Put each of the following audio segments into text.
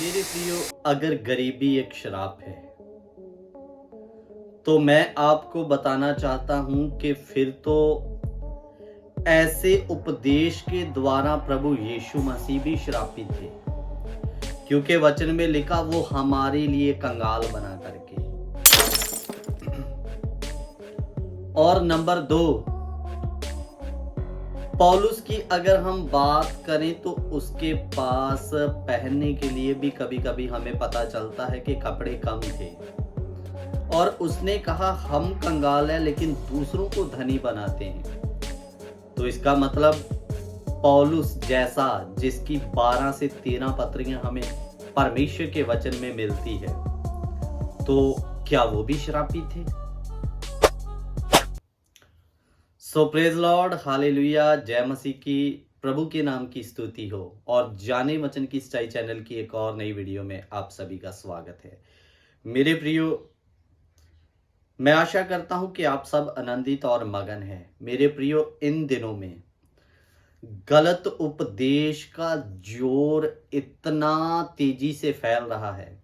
मेरे प्रियो, अगर गरीबी एक श्राप है तो मैं आपको बताना चाहता हूं कि फिर तो ऐसे उपदेश के द्वारा प्रभु यीशु मसीह भी श्रापित थे, क्योंकि वचन में लिखा वो हमारे लिए कंगाल बना करके। और नंबर 2, पौलुस की अगर हम बात करें तो उसके पास पहनने के लिए भी कभी कभी हमें पता चलता है कि कपड़े कम थे, और उसने कहा हम कंगाल हैं लेकिन दूसरों को धनी बनाते हैं। तो इसका मतलब पौलुस जैसा, जिसकी 12 से 13 पत्रियां हमें परमेश्वर के वचन में मिलती है, तो क्या वो भी श्रापित थे? सो प्रेज लॉर्ड, हालेलुया, जय मसीह की, प्रभु के नाम की स्तुति हो। और जाने वचन की सच्चाई चैनल की एक और नई वीडियो में आप सभी का स्वागत है। मेरे प्रियो, मैं आशा करता हूं कि आप सब आनंदित और मगन हैं। मेरे प्रियो, इन दिनों में गलत उपदेश का जोर इतना तेजी से फैल रहा है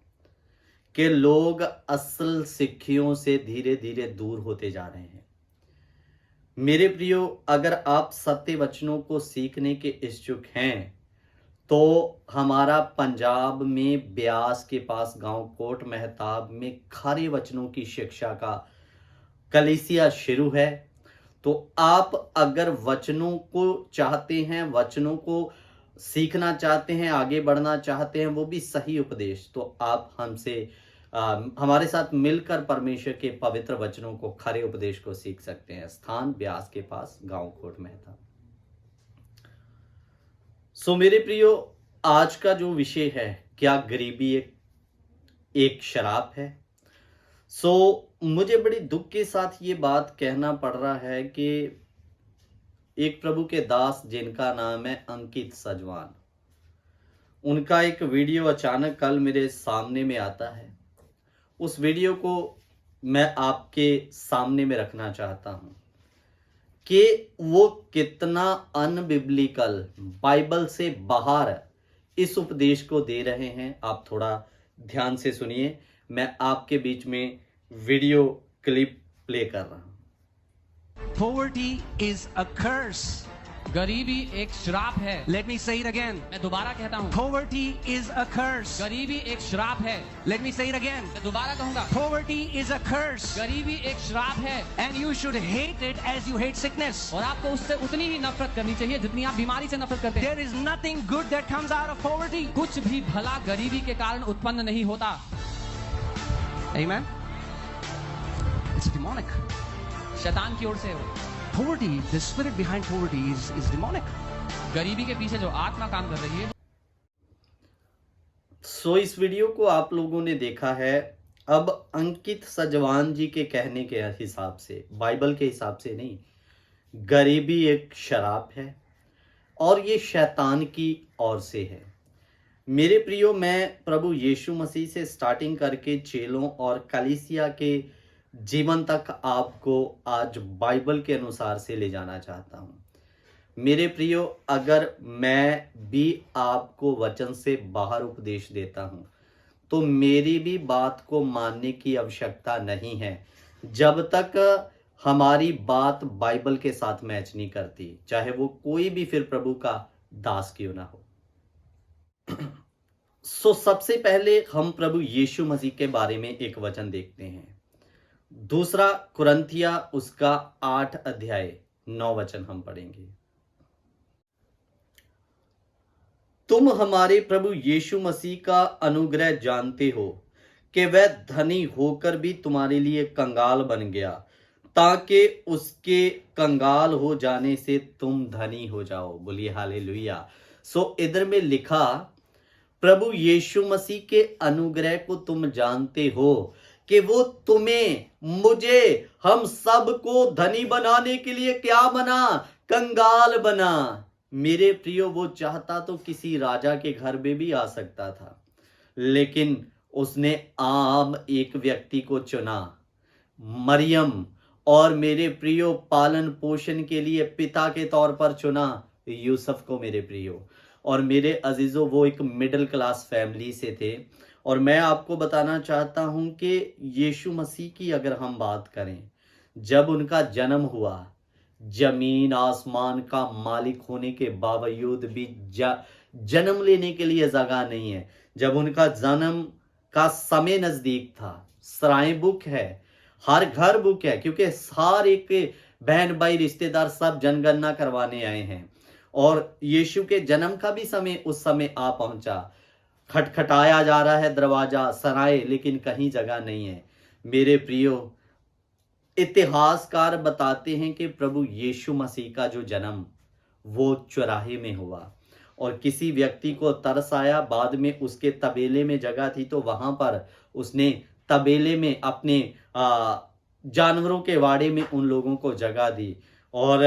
कि लोग असल सिक्खियों से धीरे धीरे दूर होते जा रहे हैं। मेरे प्रियो, अगर आप सत्य वचनों को सीखने के इच्छुक हैं तो हमारा पंजाब में ब्यास के पास गांव कोट मेहताब में खरे वचनों की शिक्षा का कलीसिया शुरू है। तो आप अगर वचनों को चाहते हैं, वचनों को सीखना चाहते हैं, आगे बढ़ना चाहते हैं, वो भी सही उपदेश, तो आप हमारे साथ मिलकर परमेश्वर के पवित्र वचनों को, खरे उपदेश को सीख सकते हैं। स्थान ब्यास के पास, गांव कोट मेहता। सो मेरे प्रियो, आज का जो विषय है, क्या गरीबी एक शराब है? मुझे बड़ी दुख के साथ ये बात कहना पड़ रहा है कि एक प्रभु के दास जिनका नाम है अंकित सजवान, उनका एक वीडियो अचानक कल मेरे सामने में आता है। उस वीडियो को मैं आपके सामने में रखना चाहता हूं कि वो कितना अनबिब्लिकल, बाइबल से बाहर इस उपदेश को दे रहे हैं। आप थोड़ा ध्यान से सुनिए। मैं आपके बीच में वीडियो क्लिप प्ले कर रहा हूं। Poverty is a curse. गरीबी एक श्राप है। Let me say it again. मैं दोबारा कहता हूँ, Poverty is a curse. गरीबी एक श्राप है। Let me say it again. मैं दोबारा कहूंगा, Poverty is a curse. गरीबी एक श्राप है। And you should hate it as you hate sickness. और आपको उससे उतनी ही नफरत करनी चाहिए जितनी आप बीमारी से नफरत करते हैं। There is nothing good that comes out of poverty. कुछ भी भला गरीबी के कारण उत्पन्न नहीं होता। Amen. It's demonic. शैतान की ओर से हो। Poverty, the spirit behind poverty is demonic. गरीबी के पीछे जो आत्मा काम कर रही है। इस वीडियो को आप लोगों ने देखा है। अब अंकित सजवान जी के कहने के हिसाब से, बाइबल के हिसाब से नहीं, गरीबी एक शराब है और ये शैतान की ओर से है। मेरे प्रियो, मैं प्रभु यीशु मसीह से स्टार्टिंग करके चेलों और कलीसिया के जीवन तक आपको आज बाइबल के अनुसार से ले जाना चाहता हूं। मेरे प्रियो, अगर मैं भी आपको वचन से बाहर उपदेश देता हूं तो मेरी भी बात को मानने की आवश्यकता नहीं है जब तक हमारी बात बाइबल के साथ मैच नहीं करती, चाहे वो कोई भी फिर प्रभु का दास क्यों ना हो। सबसे पहले हम प्रभु यीशु मसीह के बारे में एक वचन देखते हैं। दूसरा कुरंथिया उसका 8 अध्याय 9 वचन हम पढ़ेंगे। तुम हमारे प्रभु यीशु मसीह का अनुग्रह जानते हो कि वह धनी होकर भी तुम्हारे लिए कंगाल बन गया, ताकि उसके कंगाल हो जाने से तुम धनी हो जाओ। बोलिए हालेलुया। इधर में लिखा, प्रभु यीशु मसीह के अनुग्रह को तुम जानते हो कि वो तुम्हें, मुझे, हम सब को धनी बनाने के लिए क्या बना? कंगाल बना। मेरे प्रियो, वो चाहता तो किसी राजा के घर में भी आ सकता था, लेकिन उसने आम एक व्यक्ति को चुना, मरियम, और मेरे प्रियो पालन पोषण के लिए पिता के तौर पर चुना यूसुफ को। मेरे प्रियो, और मेरे अजीज़ों वो एक मिडिल क्लास फैमिली से थे। और मैं आपको बताना चाहता हूँ कि यीशु मसीह की अगर हम बात करें, जब उनका जन्म हुआ, ज़मीन आसमान का मालिक होने के बावजूद भी जन्म लेने के लिए जगह नहीं है। जब उनका जन्म का समय नज़दीक था, सराय बुक है, हर घर बुक है, क्योंकि हर एक बहन भाई रिश्तेदार सब जनगणना करवाने आए हैं। और यीशु के जन्म का भी समय उस समय आ पहुंचा। खटखटाया जा रहा है दरवाजा, सराय, लेकिन कहीं जगह नहीं है। मेरे प्रियो, इतिहासकार बताते हैं कि प्रभु यीशु मसीह का जो जन्म वो चौराहे में हुआ और किसी व्यक्ति को तरस आया। बाद में उसके तबेले में जगह थी तो वहां पर उसने तबेले में अपने जानवरों के वाड़े में उन लोगों को जगह दी। और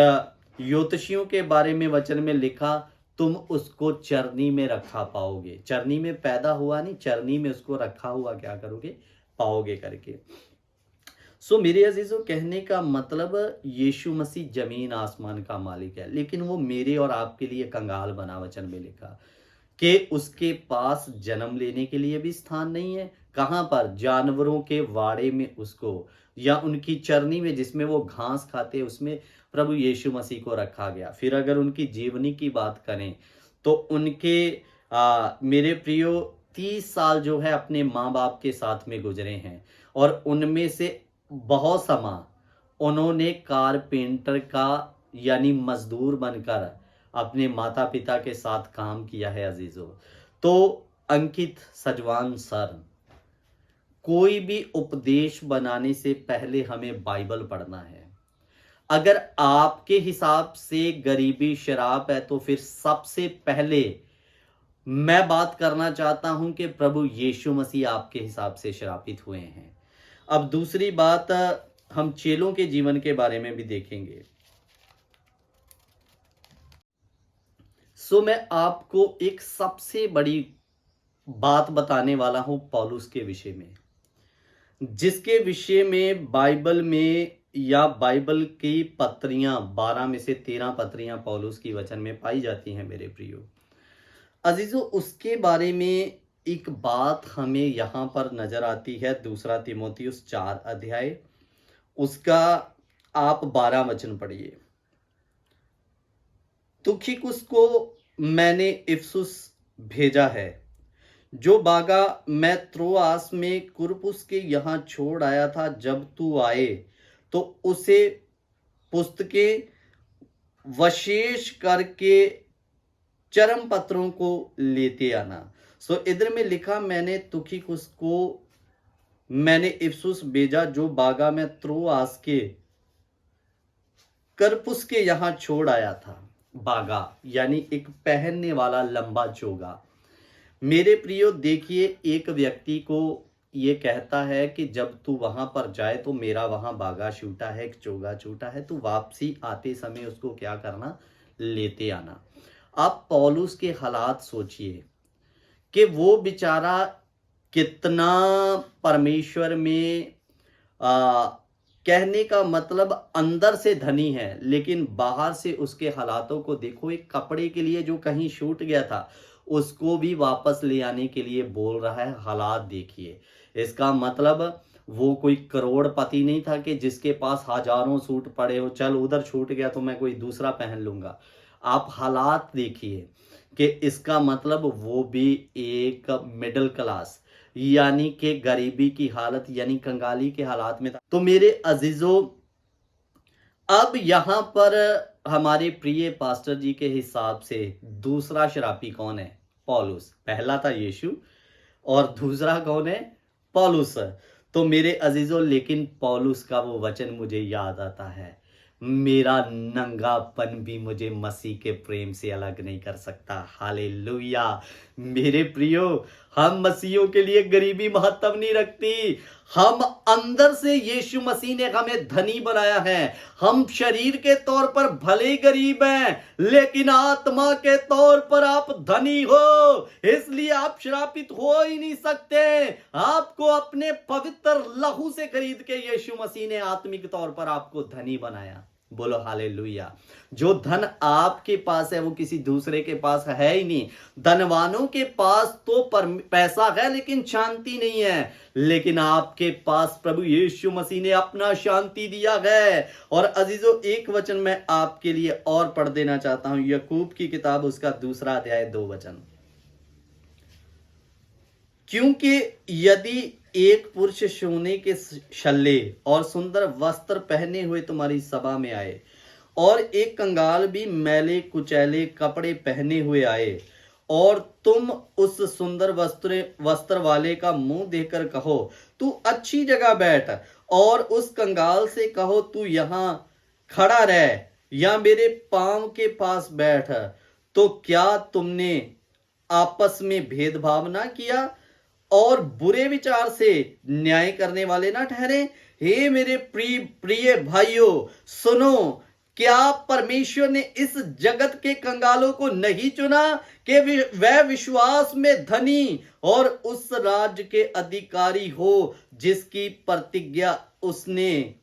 ज्योतिषियों के बारे में वचन में लिखा, तुम उसको चरनी में रखा पाओगे। चरनी में पैदा हुआ नहीं, चरनी में उसको रखा हुआ क्या करोगे, पाओगे करके। सो मेरे अजीजों, कहने का मतलब यीशु मसीह जमीन आसमान का मालिक है, लेकिन वो मेरे और आपके लिए कंगाल बना। वचन में लिखा कि उसके पास जन्म लेने के लिए भी स्थान नहीं है। कहां पर? जानवरों के वाड़े में उसको, या उनकी चरनी में जिसमें वो घास खाते, उसमें प्रभु यीशु मसीह को रखा गया। फिर अगर उनकी जीवनी की बात करें तो उनके मेरे प्रियो 30 साल जो है अपने माँ बाप के साथ में गुजरे हैं और उनमें से बहुत समय उन्होंने कारपेंटर का यानी मजदूर बनकर अपने माता पिता के साथ काम किया है अजीजों। तो अंकित सजवान सर, कोई भी उपदेश बनाने से पहले हमें बाइबल पढ़ना है। अगर आपके हिसाब से गरीबी शराब है तो फिर सबसे पहले मैं बात करना चाहता हूं कि प्रभु यीशु मसीह आपके हिसाब से शरापित हुए हैं। अब दूसरी बात, हम चेलों के जीवन के बारे में भी देखेंगे। सो मैं आपको एक सबसे बड़ी बात बताने वाला हूं पौलुस के विषय में, जिसके विषय में बाइबल में या बाइबल की पत्रियां 12 में से 13 पत्रियां पौलुस की वचन में पाई जाती हैं। मेरे प्रियो अजीजों, उसके बारे में एक बात हमें यहां पर नजर आती है। 2 तीमुथियुस 4 अध्याय, उसका आप 12 वचन पढ़िए। तुखिकुस को मैंने इफसुस भेजा है, जो बागा मैं त्रोआस में कुरपुस के यहाँ छोड़ आया था। जब तू आए तो उसे पुस्तकें विशेष करके चरम पत्रों को लेते आना। सो इधर में लिखा, मैंने तुखिकुस को मैंने इफसुस भेजा, जो बागा में त्रोआस के करपुस के यहाँ छोड़ आया था। बागा यानी एक पहनने वाला लंबा चोगा। मेरे प्रियो देखिए, एक व्यक्ति को ये कहता है कि जब तू वहां पर जाए तो मेरा वहां बागा छूटा है, एक चोगा छूटा है, तो वापसी आते समय उसको क्या करना, लेते आना। आप पौलुस के हालात सोचिए कि वो बेचारा कितना परमेश्वर में कहने का मतलब अंदर से धनी है, लेकिन बाहर से उसके हालातों को देखो। एक कपड़े के लिए जो कहीं छूट गया था उसको भी वापस ले आने के लिए बोल रहा है। हालात देखिए, इसका मतलब वो कोई करोड़पति नहीं था कि जिसके पास हजारों सूट पड़े हो, चल उधर छूट गया तो मैं कोई दूसरा पहन लूंगा। आप हालात देखिए कि इसका मतलब वो भी एक मिडिल क्लास यानी कि गरीबी की हालत यानी कंगाली के हालात में था। तो मेरे अजीजों, अब यहां पर हमारे प्रिय पास्टर जी के हिसाब से दूसरा शराबी कौन है? पौलुस। पहला था यीशु और दूसरा कौन है? पौलुस। तो मेरे अजीजों, लेकिन पौलुस का वो वचन मुझे याद आता है, मेरा नंगापन भी मुझे मसीह के प्रेम से अलग नहीं कर सकता। हालेलुया। मेरे प्रियो, हम मसीहियों के लिए गरीबी महत्व नहीं रखती। हम अंदर से यीशु मसीह ने हमें धनी बनाया है। हम शरीर के तौर पर भले गरीब हैं, लेकिन आत्मा के तौर पर आप धनी हो, इसलिए आप श्रापित हो ही नहीं सकते। आपको अपने पवित्र लहू से खरीद के यीशु मसीह ने आत्मिक तौर पर आपको धनी बनाया। बोलो हालेलुया। जो धन आपके पास है वो किसी दूसरे के पास है ही नहीं। धनवानों के पास तो पैसा है लेकिन शांति नहीं है, लेकिन आपके पास प्रभु यीशु मसीह ने अपना शांति दिया है। और अजीजों, एक वचन मैं आपके लिए और पढ़ देना चाहता हूं, याकूब की किताब उसका 2 अध्याय 2 वचन। क्योंकि यदि एक पुरुष सोने के छल्ले और सुंदर वस्त्र पहने हुए तुम्हारी सभा में आए और एक कंगाल भी मैले कुचैले कपड़े पहने हुए आए और तुम उस सुंदर वस्त्र वाले का मुंह देखकर कहो तू अच्छी जगह बैठ, और उस कंगाल से कहो तू यहां खड़ा रह या मेरे पांव के पास बैठ, तो क्या तुमने आपस में भेदभाव ना किया और बुरे विचार से न्याय करने वाले ना ठहरे? हे मेरे प्रिय भाइयों सुनो, क्या परमेश्वर ने इस जगत के कंगालों को नहीं चुना कि वह विश्वास में धनी और उस राज्य के अधिकारी हो जिसकी प्रतिज्ञा उसने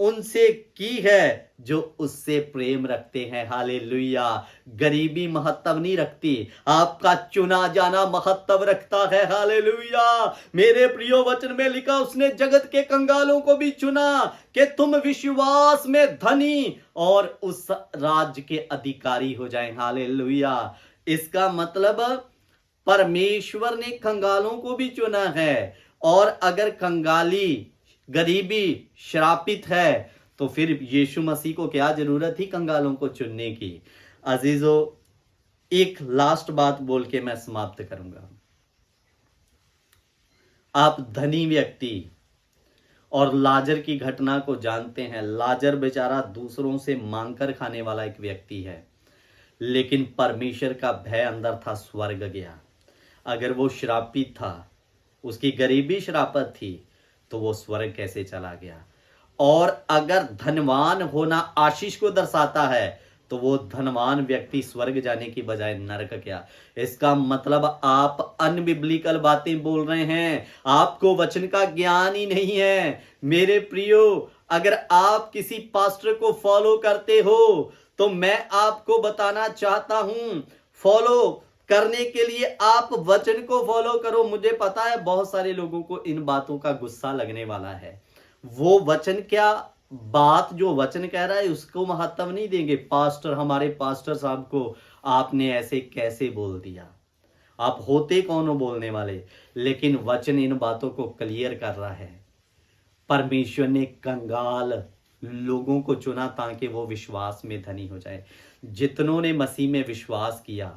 उनसे की है जो उससे प्रेम रखते हैं। हालेलुया। गरीबी महत्व नहीं रखती, आपका चुना जाना महत्व रखता है। हालेलुया। मेरे प्रियो, वचन में लिखा उसने जगत के कंगालों को भी चुना कि तुम विश्वास में धनी और उस राज्य के अधिकारी हो जाएं। हालेलुया। इसका मतलब परमेश्वर ने कंगालों को भी चुना है, और अगर कंगाली गरीबी श्रापित है तो फिर यीशु मसीह को क्या जरूरत थी कंगालों को चुनने की। अजीजों, एक लास्ट बात बोल के मैं समाप्त करूंगा। आप धनी व्यक्ति और लाजर की घटना को जानते हैं। लाजर बेचारा दूसरों से मांगकर खाने वाला एक व्यक्ति है, लेकिन परमेश्वर का भय अंदर था, स्वर्ग गया। अगर वो श्रापित था, उसकी गरीबी श्रापित थी, तो वो स्वर्ग कैसे चला गया? और अगर धनवान होना आशीष को दर्शाता है, तो वो धनवान व्यक्ति स्वर्ग जाने की बजाय नरक गया। इसका मतलब आप अनबिब्लिकल बातें बोल रहे हैं, आपको वचन का ज्ञान ही नहीं है। मेरे प्रियो, अगर आप किसी पास्टर को फॉलो करते हो तो मैं आपको बताना चाहता हूं, फॉलो करने के लिए आप वचन को फॉलो करो। मुझे पता है बहुत सारे लोगों को इन बातों का गुस्सा लगने वाला है। वो वचन क्या बात जो वचन कह रहा है उसको महत्व नहीं देंगे। पास्टर, हमारे पास्टर साहब को आपने ऐसे कैसे बोल दिया? आप होते कौन हो बोलने वाले? लेकिन वचन इन बातों को क्लियर कर रहा है। परमेश्वर ने कंगाल लोगों को चुना ताकि वो विश्वास में धनी हो जाए। जितनों ने मसीह में विश्वास किया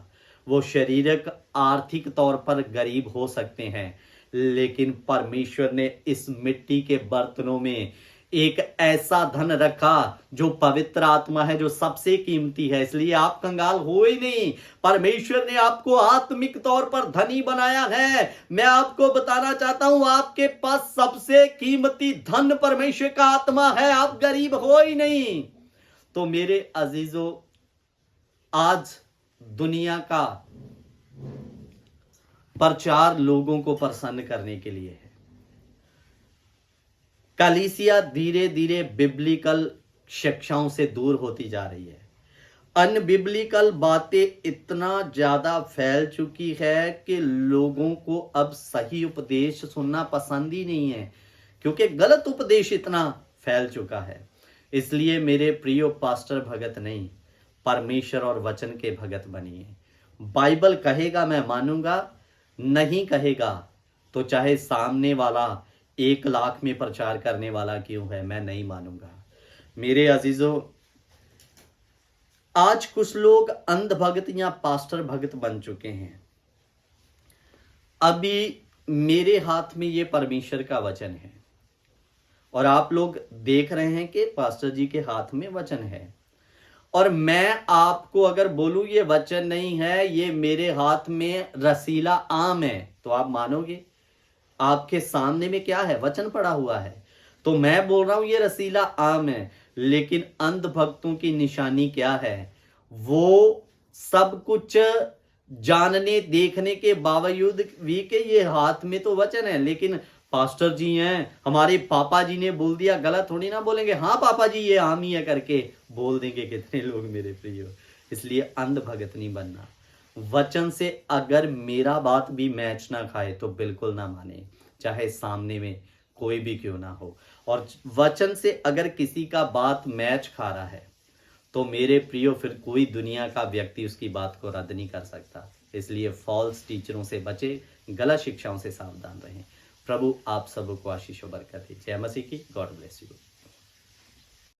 वो शारीरिक आर्थिक तौर पर गरीब हो सकते हैं, लेकिन परमेश्वर ने इस मिट्टी के बर्तनों में एक ऐसा धन रखा जो पवित्र आत्मा है, जो सबसे कीमती है। इसलिए आप कंगाल हो ही नहीं, परमेश्वर ने आपको आत्मिक तौर पर धनी बनाया है। मैं आपको बताना चाहता हूं, आपके पास सबसे कीमती धन परमेश्वर का आत्मा है, आप गरीब हो ही नहीं। तो मेरे अजीजों, आज दुनिया का प्रचार लोगों को प्रसन्न करने के लिए है। कलीसिया धीरे धीरे बिब्लिकल शिक्षाओं से दूर होती जा रही है। अनबिब्लिकल बातें इतना ज्यादा फैल चुकी है कि लोगों को अब सही उपदेश सुनना पसंद ही नहीं है, क्योंकि गलत उपदेश इतना फैल चुका है। इसलिए मेरे प्रियो, पास्टर भगत नहीं, परमेश्वर और वचन के भगत बनिए। बाइबल कहेगा मैं मानूंगा, नहीं कहेगा तो चाहे सामने वाला 1 लाख में प्रचार करने वाला क्यों है, मैं नहीं मानूंगा। मेरे अजीजों, आज कुछ लोग अंध भगत या पास्टर भगत बन चुके हैं। अभी मेरे हाथ में ये परमेश्वर का वचन है और आप लोग देख रहे हैं कि पास्टर जी के हाथ में वचन है, और मैं आपको अगर बोलूं ये वचन नहीं है, ये मेरे हाथ में रसीला आम है, तो आप मानोगे? आपके सामने में क्या है? वचन पड़ा हुआ है। तो मैं बोल रहा हूं ये रसीला आम है, लेकिन अंध भक्तों की निशानी क्या है? वो सब कुछ जानने देखने के बावजूद भी के ये हाथ में तो वचन है, लेकिन पास्टर जी हैं, हमारे पापा जी ने बोल दिया, गलत थोड़ी ना बोलेंगे, हाँ पापा जी ये आम ही है करके बोल देंगे कितने लोग मेरे प्रियो। इसलिए अंध भगत नहीं बनना। वचन से अगर मेरा बात भी मैच ना खाए तो बिल्कुल ना माने, चाहे सामने में कोई भी क्यों ना हो। और वचन से अगर किसी का बात मैच खा रहा है तो मेरे प्रियो फिर कोई दुनिया का व्यक्ति उसकी बात को रद्द नहीं कर सकता। इसलिए फॉल्स टीचरों से बचे, गलत शिक्षाओं से सावधान रहें। प्रभु आप सबको आशीष और बरकत दे। जय मसीह की। God bless you.